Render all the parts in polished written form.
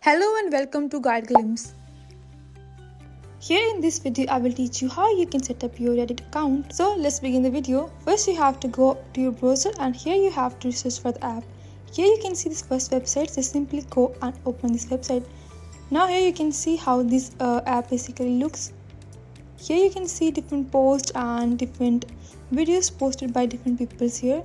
Hello and welcome to Guide Glimpse. Here in this video I will teach you how you can set up your Reddit account. So let's begin the video. First you have to go to your browser and here you have to search for the app. Here you can see this first website, just simply go and open this website. Now here you can see how this app basically looks. Here you can see different posts and different videos posted by different people here.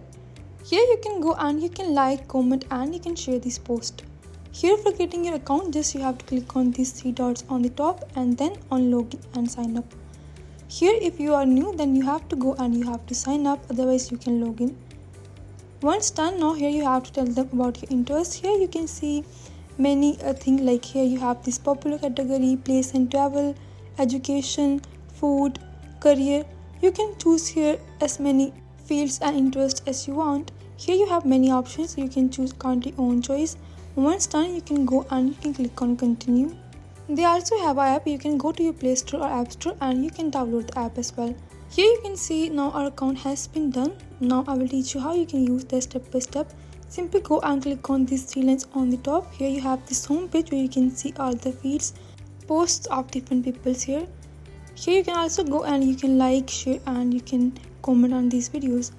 Here you can go and you can like, comment and you can share this post. Here for getting your account, just you have to click on these three dots on the top and then on login and sign up. Here if you are new, then you have to go and you have to sign up, otherwise you can log in. Once done, now here you have to tell them about your interests. Here you can see many things, like here you have this popular category, place and travel, education, food, career. You can choose here as many fields and interests as you want. Here you have many options, so you can choose according to your own choice. Once done, you can go and you can click on continue. They also have an app. You can go to your Play Store or App Store and you can download the app as well. Here you can see now our account has been done. Now I will teach you how you can use this step by step. Simply go and click on these three lines on the top. Here you have this home page where you can see all the feeds, posts of different peoples here. Here you can also go and you can like, share and you can comment on these videos.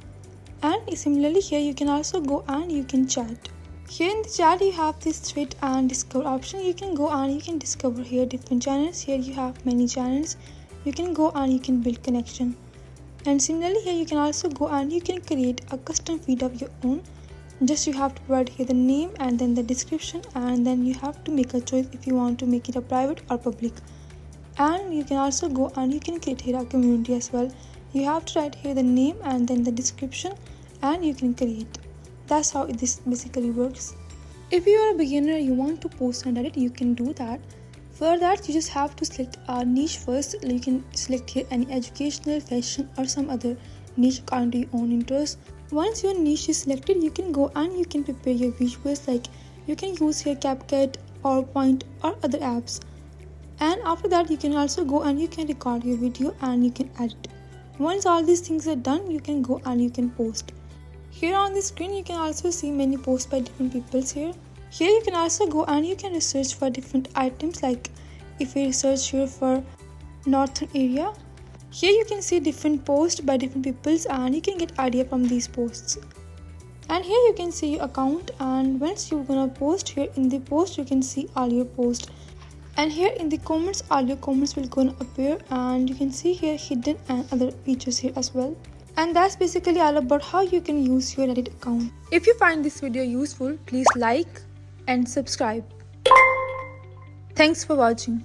And similarly here you can also go and you can chat. Here in the chat you have this thread and discover option. You can go and you can discover here different channels. Here you have many channels. You can go and you can build connection. And similarly here you can also go and you can create a custom feed of your own. Just you have to provide here the name and then the description, and then you have to make a choice if you want to make it a private or public. And you can also go and you can create here a community as well. You have to write here the name and then the description and you can create. That's how this basically works. If you are a beginner, you want to post on Reddit, you can do that. For that you just have to select a niche first. You can select here any educational, fashion or some other niche according to your own interest. Once your niche is selected, you can go and you can prepare your visuals, like you can use here CapCut, PowerPoint or other apps. And after that you can also go and you can record your video and you can edit. Once all these things are done, you can go and you can post. Here on the screen you can also see many posts by different peoples here. Here you can also go and you can research for different items, like if you research here for northern area. Here you can see different posts by different peoples and you can get idea from these posts. And here you can see your account, and once you're gonna post, here in the post you can see all your posts. And here in the comments, all your comments will gonna appear, and you can see here hidden and other features here as well. And that's basically all about how you can use your Reddit account. If you find this video useful, please like and subscribe. Thanks for watching.